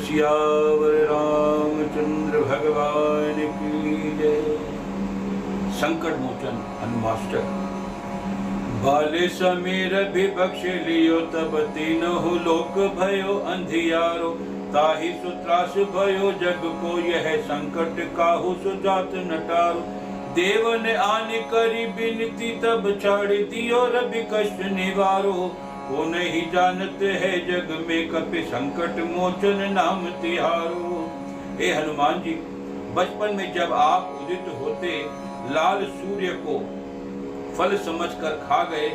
सियावर रामचंद्र भगवान की जय। संकट मोचन हनुमाष्टक। बाले समीर भी बख्श लियो तब तीनों लोक भयो अंधियारो। ताहि सुत्रास भयो जग को यह संकट काहू सुजात नटारो। देव ने आन करी बिनती तब छाड़ दियो रवि कष्ट निवारो। वो नहीं जानते है जग में कपि संकट मोचन नाम तिहारो। हे हनुमान जी, बचपन में जब आप उदित होते लाल सूर्य को फल समझकर खा गए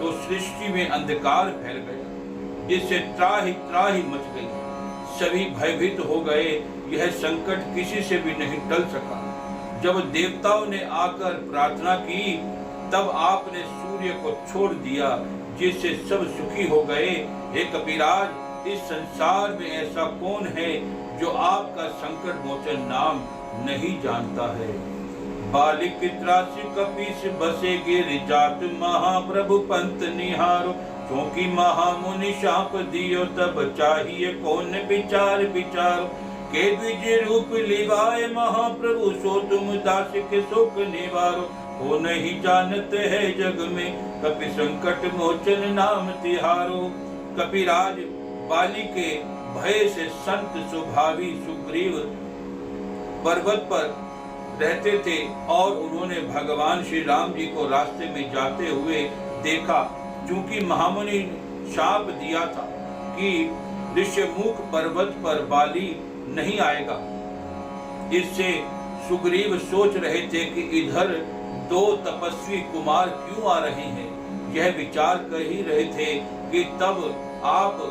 तो सृष्टि में अंधकार फैल गया, जिससे त्राहि त्राहि मच गई। सभी भयभीत हो गए। यह संकट किसी से भी नहीं टल सका। जब देवताओं ने आकर प्रार्थना की तब आपने सूर्य को छोड़ दिया, जिससे सब सुखी हो गए। हे कपिराज, इस संसार में ऐसा कौन है जो आपका संकट मोचन नाम नहीं जानता है। बालिक त्रासी कपीस बसे गिर जात महाप्रभु पंत निहारो। क्योंकि महामुनि शाप दियो तब चाहिए कौन विचार विचारो। के द्विज रूप लिवाए महाप्रभु सो तुम दास के शोक निवारो। वो नहीं जानते है जग में कपि संकट मोचन नाम तिहारो। कपिराज बाली के भय से संत स्वभावी सुग्रीव पर्वत पर रहते थे और उन्होंने भगवान श्री राम जी को रास्ते में जाते हुए देखा। चूंकि महामुनि शाप दिया था कि ऋष्यमुख पर्वत पर बाली नहीं आएगा, इससे सुग्रीव सोच रहे थे कि इधर दो तपस्वी कुमार क्यों आ रहे हैं। यह विचार कर ही रहे थे कि तब आप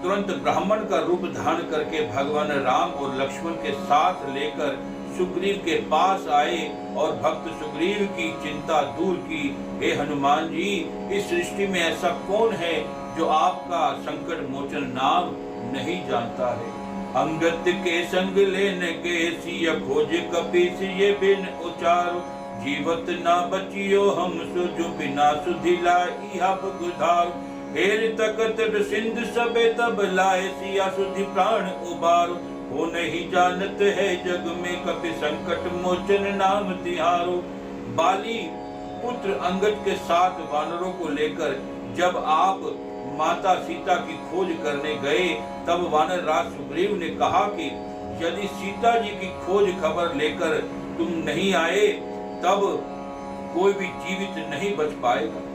तुरंत ब्राह्मण का रूप धारण करके भगवान राम और लक्ष्मण के साथ लेकर सुग्रीव के पास आए और भक्त सुग्रीव की चिंता दूर की। हे हनुमान जी, इस सृष्टि में ऐसा कौन है जो आपका संकट मोचन नाम नहीं जानता है। अंगत के संग लेने के सिय खोज कपीस ये बिन उचारो। जीवत ना बचियो हम सुजु बिना सुधिला इहा बुधारो। हेर तकत सिंध सबे तब लाए सिया सुधि प्राण उबारो। वो नहीं जानते है जग में कपि संकट मोचन नाम तिहारो। बाली पुत्र अंगद के साथ वानरों को लेकर जब आप माता सीता की खोज करने गए तब वानर राज सुग्रीव ने कहा कि यदि सीता जी की खोज खबर लेकर तुम नहीं आए तब कोई भी जीवित नहीं बच पाएगा।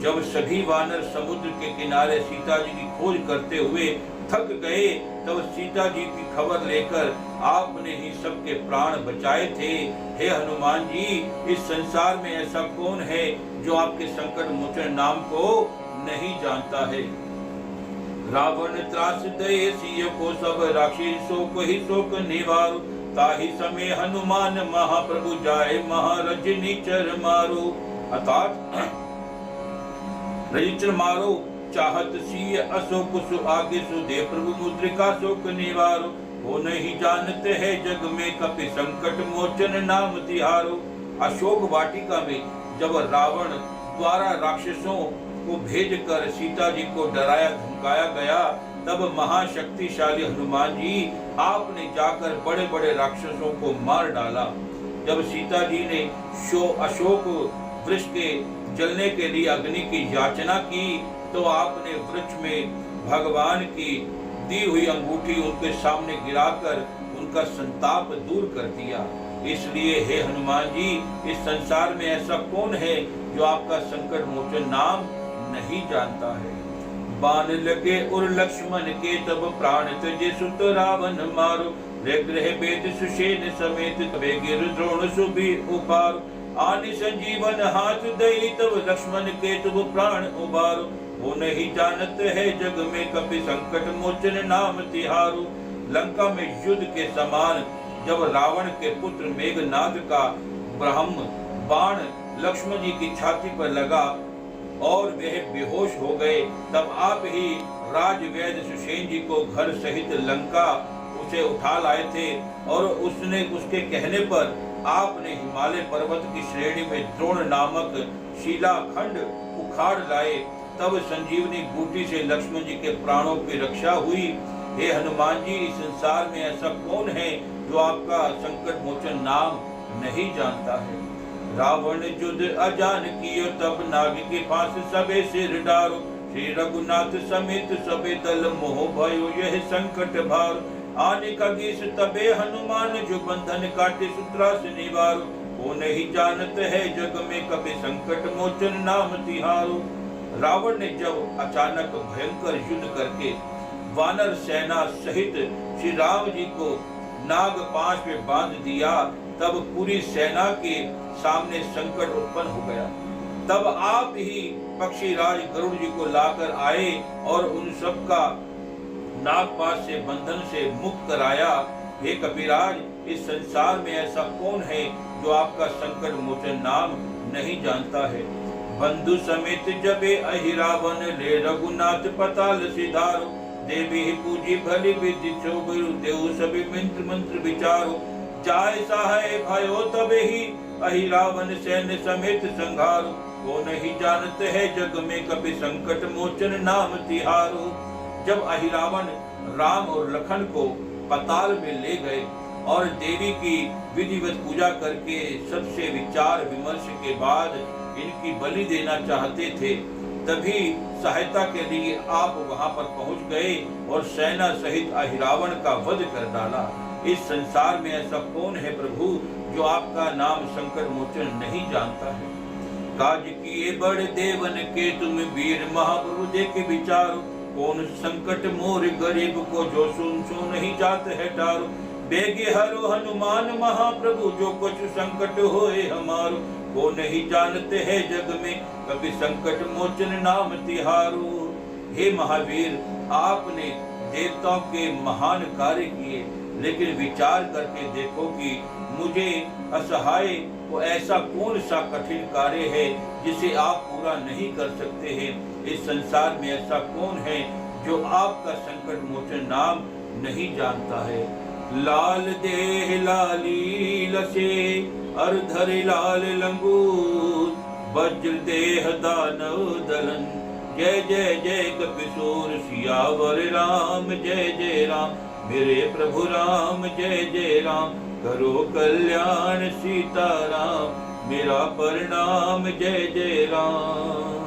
जब सभी वानर समुद्र के किनारे सीता जी की खोज करते हुए थक गए तब सीता जी की खबर लेकर आपने ही सबके प्राण बचाए थे। हे हनुमान जी, इस संसार में ऐसा कौन है जो आपके संकट मोचन नाम को नहीं जानता है। रावण त्रास दये सिय को सब राक्षी शोक ही शोक निवारो। ताहि समय हनुमान महाप्रभु जाए महारजनीचर मारो। अर्थात रजनीचर मारो चाहत सिय अशोक सु आगे सुदे प्रभु मुद्रिका शोक निवारो। वो नहीं जानते है जग में कपि संकट मोचन नाम तिहारो। अशोक वाटिका में जब रावण द्वारा राक्षसों को भेजकर सीता जी को डराया धमकाया गया तब महाशक्तिशाली हनुमान जी आपने जाकर बड़े बड़े राक्षसों को मार डाला। जब सीता जी ने अशोक वृक्ष के जलने के लिए अग्नि की याचना की तो आपने वृक्ष में भगवान की दी हुई अंगूठी उनके सामने गिराकर उनका संताप दूर कर दिया। इसलिए हे हनुमान जी, इस संसार में ऐसा कौन है जो आपका संकट मोचन नाम नहीं जानता है। बाण लगे और लक्ष्मण के तब प्राण त्यजे सुत रावण मारो। ग्रह वेद सुषेण समेत तबे गिर द्रोण सुबि उपारो। आनि संजीवन हाथ दई तब लक्ष्मण के तब प्राण उबारो। वो नहीं जानते है जग में कपि संकट मोचन नाम तिहारो। लंका में युद्ध के समान जब रावण के पुत्र मेघनाद का ब्रह्म बाण लक्ष्मण जी की छाती पर लगा और वह बेहोश हो गए तब आप ही राजवैद्य सुषेण जी को घर सहित लंका उसे उठा लाए थे और उसके कहने पर आपने हिमालय पर्वत की श्रेणी में द्रोण नामक शिलाखंड उखाड़ लाए। तब संजीवनी बूटी से लक्ष्मण जी के प्राणों की रक्षा हुई। हे हनुमान जी, इस संसार में ऐसा कौन है जो आपका संकट मोचन नाम नहीं जानता है। रावण युद्ध अजान कियो, तब नाग के पास सबे सिर डारो। श्री रघुनाथ समेत सबे दल, मोह भयो यह संकट भार। आने का गीस तबे हनुमान, जो बंधन काटे सूत्रा से निवारो। वो नहीं जानत है जग में, कभी संकट मोचन नाम तिहारो। रावण ने जब अचानक भयंकर युद्ध करके वानर सेना सहित श्री राम जी को नाग पाश में बांध दिया, तब पूरी सेना के सामने संकट उत्पन्न हो गया। तब आप ही पक्षीराज गरुड़ जी को लाकर आए और उन सब का नागपाश से बंधन से मुक्त कराया। हे कपिराज, इस संसार में ऐसा कौन है जो आपका संकट मोचन नाम नहीं जानता है। बंधु समेत जबे अहिरावन, ले रघुनाथ पताल सिधारो। देवी पूजी भली विधि चोबरु, देव सभी मंत्र मंत्र विचारो। जाय सहाय भयो तबे ही, अहिरावन सैन्य समेत संघारो। वो नहीं जानते है जग में, कभी संकट मोचन नाम तिहारो। जब अहिरावन राम और लखन को पताल में ले गए और देवी की विधिवत पूजा करके सबसे विचार विमर्श के बाद इनकी बलि देना चाहते थे, तभी सहायता के लिए आप वहां पर पहुंच गए और सेना सहित अहिरावण का वध कर डाला। इस संसार में ऐसा कौन है प्रभु जो आपका नाम संकट मोचन नहीं जानता है। काज किए बड़े देवन के, तुम वीर महाप्रभु देख विचारो। कौन संकट मोर गरीब को, जो सुन सो नहीं जात है टारो। बेगे हरो हनुमान महाप्रभु, जो कुछ संकट होए हमारो। वो नहीं जानते हैं जग में, कभी संकट मोचन नाम तिहारो। हे महावीर, आपने देवताओं के महान कार्य किए, लेकिन विचार करके देखो कि मुझे असहाय को ऐसा कौन सा कठिन कार्य है जिसे आप पूरा नहीं कर सकते हैं। इस संसार में ऐसा कौन है जो आपका संकट मोचन नाम नहीं जानता है। लाल देह लाली लसे, अर्धर लाल लंगूर। वज्र देह दानव दलन, जय जय जय कपिशोर। सियावर राम जय जय राम, मेरे प्रभु राम जय जय राम। करो कल्याण सीताराम, मेरा प्रणाम जय जय राम।